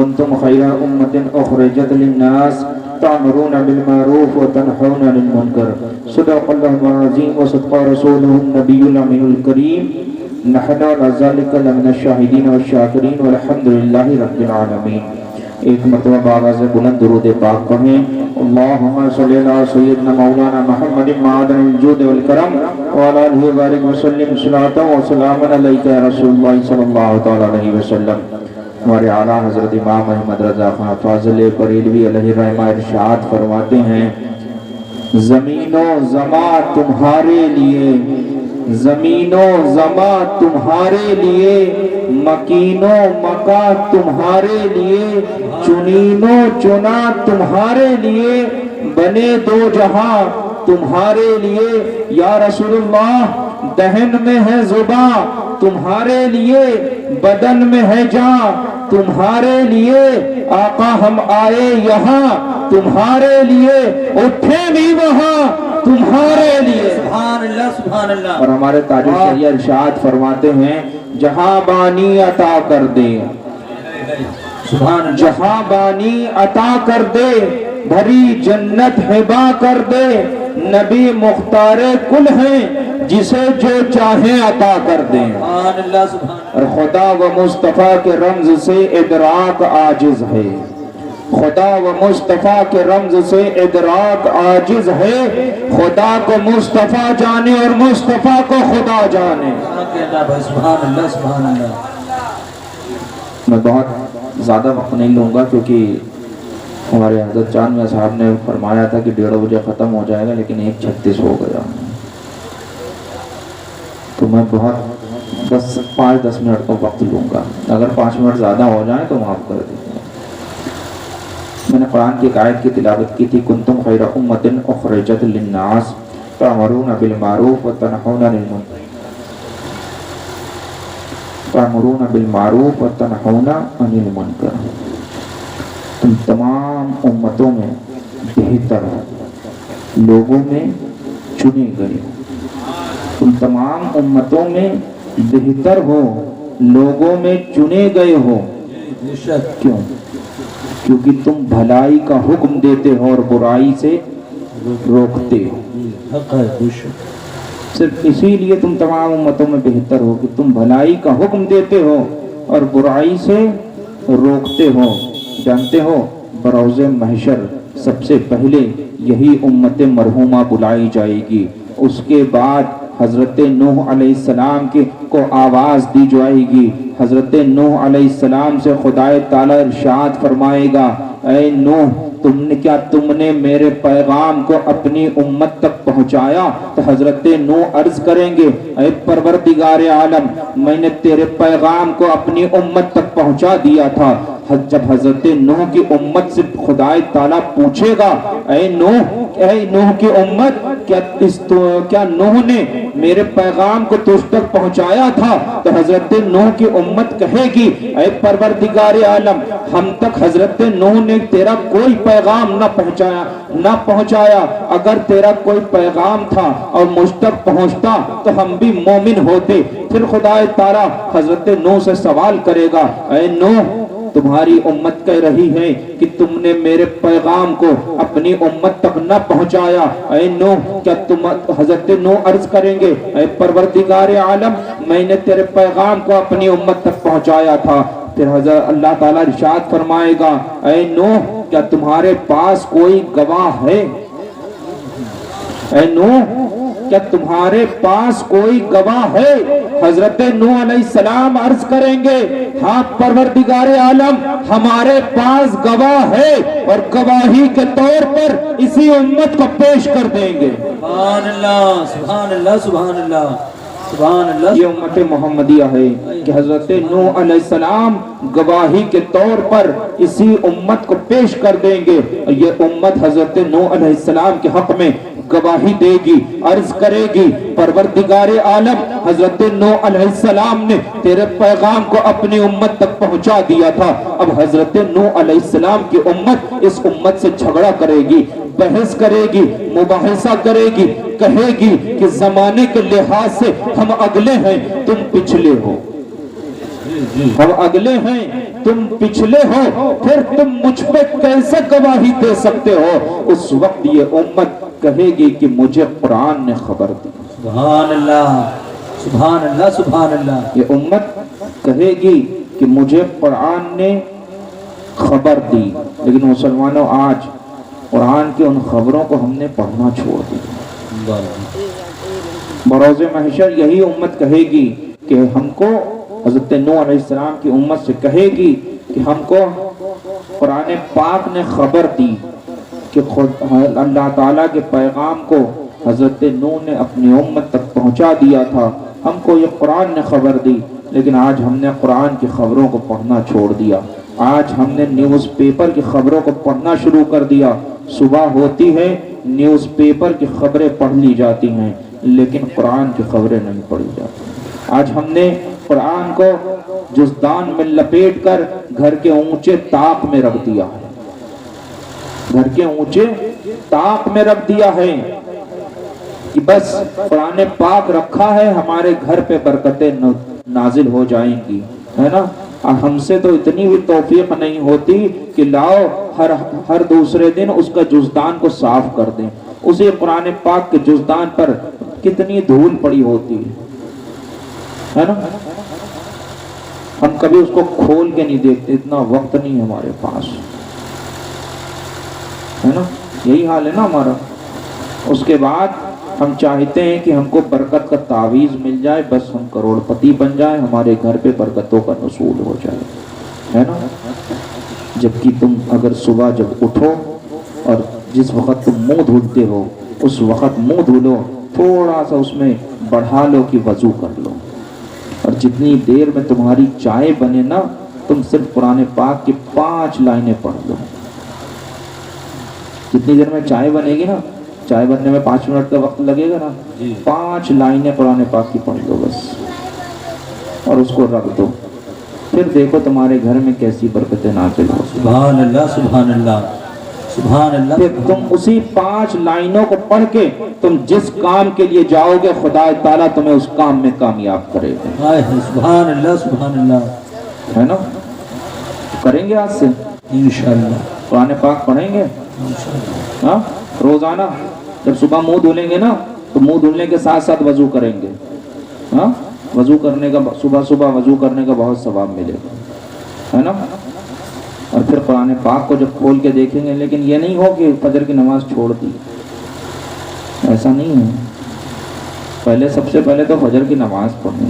كنتم خير أمة أخرجت للناس تأمرون بالمعروف وتنهون عن المنكر صدق الله العظيم وصدق رسوله النبي الأمين الكريم نحن على ذلك لمن الشاهدين والشاكرين والحمد لله رب العالمين. ایک مرتبہ باغاز بلند درود پاک پڑھیں. اللہم صلی اللہ سیدنا مولانا محمد معدن الجود والکرم وعلى آلہ وبارک وسلم صلاۃ و سلام علیک یا رسول اللہ صلی اللہ علیہ وسلم. ہمارے اعلیٰ حضرت امام احمد رضا خان فاضل بریلوی علیہ الرحمہ ارشاد فرماتے ہیں زمین و زماں تمہارے لیے، زمین و زماں تمہارے لیے، مکین و مکاں تمہارے لیے، چنین و چنا تمہارے لیے، بنے دو جہاں تمہارے لیے. یا رسول اللہ دہن میں ہے زباں تمہارے لیے، بدن میں ہے جاں تمہارے لیے. آقا ہم آئے یہاں تمہارے لیے، اٹھے بھی وہاں تمہارے لیے. سبحان اللہ سبحان اللہ. اور ہمارے تاج الشریعہ ارشاد فرماتے ہیں جہاں بانی عطا کر دے، سبحان اللہ. جہاں بانی عطا کر دے، بھری جنت ہبا کر دے. نبی مختار کل ہیں جسے جو چاہیں عطا کر دیں. سبحان اللہ سبحان اور خدا و مصطفیٰ کے رمز سے ادراک عاجز ہے، خدا و مصطفیٰ کے رمز سے ادراک عاجز ہے. خدا کو مصطفیٰ جانے اور مصطفیٰ کو خدا جانے. سبحان اللہ سبحان اللہ. میں بہت زیادہ وقت نہیں لوں گا کیونکہ ہمارے حضرت چاند میں صاحب نے فرمایا تھا کہ 1:30 بجے ختم ہو جائے گا، لیکن 1:36 ہو گیا. تو میں بہت 5-10 منٹ کا وقت لوں گا. اگر 5 منٹ زیادہ ہو جائیں تو معاف کر دیجیے. میں نے قرآن کی ایک آیت کی تلاوت کی تھی کنتم خیر امۃ اخرجت للناس تأمرون بالمعروف وتنہون عن المنکر، تأمرون بالمعروف وتنہون عن المنکر. تم تمام امتوں میں بہتر ہو، لوگوں میں چنے گئے. تم تمام امتوں میں بہتر ہو، لوگوں میں چنے گئے ہو. کیوں؟ کیونکہ تم بھلائی کا حکم دیتے ہو اور برائی سے روکتے ہو. صرف اسی لیے تم تمام امتوں میں بہتر ہو کہ تم بھلائی کا حکم دیتے ہو اور برائی سے روکتے ہو. جانتے ہو بروز محشر سب سے پہلے یہی امت مرحومہ بلائی جائے گی. اس کے بعد حضرت نوح علیہ السلام کو آواز دی جائے گی. حضرت نوح علیہ السلام سے خدا تعالی ارشاد فرمائے گا اے نوح تم نے میرے پیغام کو اپنی امت تک پہنچایا؟ تو حضرت نوح عرض کریں گے اے پروردگار عالم میں نے تیرے پیغام کو اپنی امت تک پہنچا دیا تھا. جب حضرت نوح کی امت سے خدا تعالیٰ پوچھے گا اے نوح کی امت کیا نوح نے میرے پیغام کو تجھ تک پہنچایا تھا؟ تو حضرت نوح کی امت کہے گی اے پروردگار عالم ہم تک حضرت نوح نے تیرا کوئی پیغام نہ پہنچایا. اگر تیرا کوئی پیغام تھا اور مجھ تک پہنچتا تو ہم بھی مومن ہوتے. پھر خدا تعالیٰ حضرت نوح سے سوال کرے گا اے نوح تمہاری امت کہہ رہی ہے کہ تم نے میرے پیغام کو اپنی امت تک نہ پہنچایا. اے نوح کیا تم حضرت نوح عرض کریں گے اے پروردگار عالم میں نے تیرے پیغام کو اپنی امت تک پہنچایا تھا. پھر حضرت اللہ تعالیٰ ارشاد فرمائے گا اے نوح کیا تمہارے پاس کوئی گواہ ہے؟ اے نوح کیا تمہارے پاس کوئی گواہ ہے؟ حضرت نوح علیہ السلام عرض کریں گے ہاں پروردگار عالم ہمارے پاس گواہ ہے اور گواہی کے طور پر اسی امت کو پیش کر دیں گے. سبحان اللہ سبحان اللہ سبحان اللہ سبحان اللہ. یہ امت محمدیہ ہے کہ حضرت نوح علیہ السلام گواہی کے طور پر اسی امت کو پیش کر دیں گے. یہ امت حضرت نوح علیہ السلام کے حق میں گواہی دے گی، عرض کرے گی پروردگار عالم حضرت نوح علیہ السلام نے تیرے پیغام کو اپنی امت تک پہنچا دیا تھا. اب حضرت نوح علیہ السلام کی امت اس امت سے جھگڑا کرے گی، بحث کرے گی، مباحثہ کرے گی، کہے گی کہ زمانے کے لحاظ سے ہم اگلے ہیں تم پچھلے ہو. ہم اگلے ہیں تم پچھلے ہو، پھر تم مجھ پہ کیسے گواہی دے سکتے ہو؟ اس وقت یہ امت کہے گی کہ مجھے قرآن نے خبر دی۔ سبحان اللہ سبحان اللہ سبحان اللہ۔ یہ امت کہے گی کہ مجھے قرآن نے خبر دی، لیکن مسلمانوں آج قرآن کی ان خبروں کو ہم نے پڑھنا چھوڑ دیا۔ بروز محشر یہی امت کہے گی کہ ہم کو حضرت نوح علیہ السلام کی امت سے کہے گی کہ ہم کو قرآن پاک نے خبر دی کہ خود اللہ تعالیٰ کے پیغام کو حضرت نوح نے اپنی امت تک پہنچا دیا تھا، ہم کو یہ قرآن نے خبر دی، لیکن آج ہم نے قرآن کی خبروں کو پڑھنا چھوڑ دیا۔ آج ہم نے نیوز پیپر کی خبروں کو پڑھنا شروع کر دیا۔ صبح ہوتی ہے نیوز پیپر کی خبریں پڑھ لی جاتی ہیں، لیکن قرآن کی خبریں نہیں پڑھی جاتی۔ آج ہم نے قرآن کو جزدان میں لپیٹ کر گھر کے اونچے طاق میں رکھ دیا ہے، گھر کے اونچے طاق میں رکھ دیا ہے کہ بس قرآن پاک رکھا ہے، ہمارے گھر پہ برکتیں نازل ہو جائیں گی، ہے نا۔ ہم سے تو اتنی بھی توفیق نہیں ہوتی کہ لاؤ ہر دوسرے دن اس کا جزدان کو صاف کر دیں۔ اسی قرآن پاک کے جزدان پر کتنی دھول پڑی ہوتی ہے نا، ہم کبھی اس کو کھول کے نہیں دیکھتے، اتنا وقت نہیں ہمارے پاس، ہے نا۔ یہی حال ہے نا ہمارا۔ اس کے بعد ہم چاہتے ہیں کہ ہم کو برکت کا تعویذ مل جائے، بس ہم کروڑ پتی بن جائیں، ہمارے گھر پہ برکتوں کا نزول ہو جائے، ہے نا۔ جبکہ تم اگر صبح جب اٹھو اور جس وقت تم منہ دھلتے ہو اس وقت منہ دھلو، تھوڑا سا اس میں بڑھا لو کہ وضو کر لو، اور جتنی دیر میں تمہاری چائے بنے نا، تم صرف قرآن پاک کی 5 لائنیں پڑھ لو۔ جتنی دیر میں چائے بنے گی نا، چائے بننے میں 5 منٹ کا وقت لگے گا نا، 5 لائنیں قرآن پاک کی پڑھ لو بس، اور اس کو رکھ دو، پھر دیکھو تمہارے گھر میں کیسی برکتیں نازل ہو۔ سبحان اللہ سبحان اللہ سبحان اللہ۔ پھر تم اسی 5 لائنوں کو پڑھ کے تم جس کام کے لیے جاؤ گے، خدا تعالیٰ تمہیں اس کام میں کامیاب کرے گا۔ سبحان اللہ سبحان اللہ، ہے نا۔ کریں گے آج سے انشاءاللہ قرآن پاک پڑھیں گے، ہاں، روزانہ جب صبح منہ دھلیں گے نا، تو منہ دھلنے کے ساتھ ساتھ وضو کریں گے، ہاں، وضو کرنے کا صبح وضو کرنے کا بہت ثواب ملے گا، ہے نا۔ اور پھر قرآن پاک کو جب کھول کے دیکھیں گے، لیکن یہ نہیں ہو کہ فجر کی نماز چھوڑ دی، ایسا نہیں ہے۔ پہلے سب سے پہلے تو فجر کی نماز پڑھنی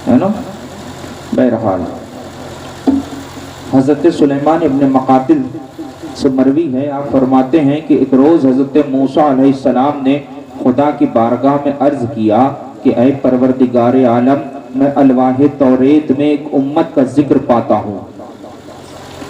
ہے نا۔ بہرحال حضرت سلیمان ابن مقاتل سے مروی ہے، آپ فرماتے ہیں کہ ایک روز حضرت موسیٰ علیہ السلام نے خدا کی بارگاہ میں عرض کیا کہ اے پروردگار عالم، میں الواح توریت میں ایک امت کا ذکر پاتا ہوں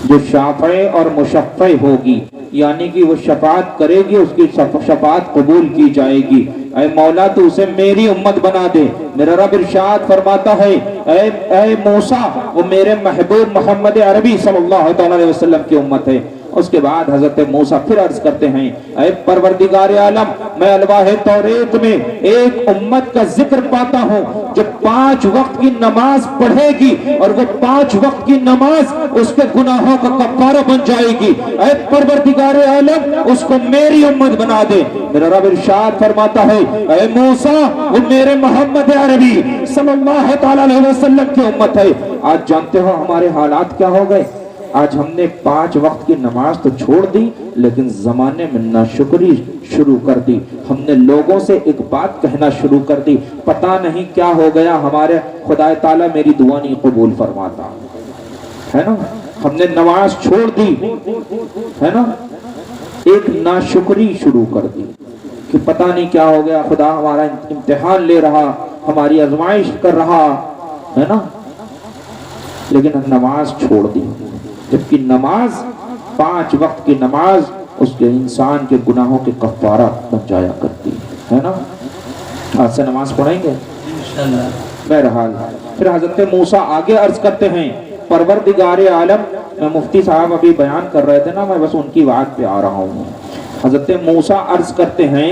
جو شافع اور مشفع ہوگی، یعنی کہ وہ شفاعت کرے گی، اس کی شفاعت قبول کی جائے گی۔ اے مولا تو اسے میری امت بنا دے۔ میرا رب ارشاد فرماتا ہے اے موسیٰ، وہ میرے محبوب محمد عربی صلی اللہ علیہ وسلم کی امت ہے۔ اس کے بعد حضرت موسیٰ پھر عرض کرتے ہیں اے پروردگار عالم، میں الواح توریت میں ایک امت کا ذکر پاتا ہوں جو 5 وقت کی نماز پڑھے گی، اور وہ 5 وقت کی نماز اس کے گناہوں کا کفارہ بن جائے گی۔ اے پروردگار عالم، اس کو میری امت بنا دے۔ میرا رب ارشاد فرماتا ہے اے موسیٰ، وہ میرے محمد عربی صلی اللہ تعالیٰ علیہ وسلم کی امت ہے۔ آج جانتے ہو ہمارے حالات کیا ہو گئے؟ آج ہم نے 5 وقت کی نماز تو چھوڑ دی، لیکن زمانے میں ناشکری شروع کر دی۔ ہم نے لوگوں سے ایک بات کہنا شروع کر دی، پتہ نہیں کیا ہو گیا، ہمارے خدا تعالیٰ میری دعا نہیں قبول فرماتا، ہے نا۔ ہم نے نماز چھوڑ دی، ہے نا، ایک ناشکری شروع کر دی کہ پتہ نہیں کیا ہو گیا، خدا ہمارا امتحان لے رہا، ہماری آزمائش کر رہا، ہے نا، لیکن نماز چھوڑ دی۔ جبکہ نماز 5 وقت کی نماز اس کے انسان کے گناہوں کے کفارہ بن جایا کرتی ہے نا۔ آج سے نماز پڑھیں گے انشاءاللہ۔ بہرحال پھر حضرت موسیٰ آگے عرض کرتے ہیں پروردگار عالم، میں مفتی صاحب ابھی بیان کر رہے تھے نا، میں بس ان کی بات پہ آ رہا ہوں۔ حضرت موسیٰ عرض کرتے ہیں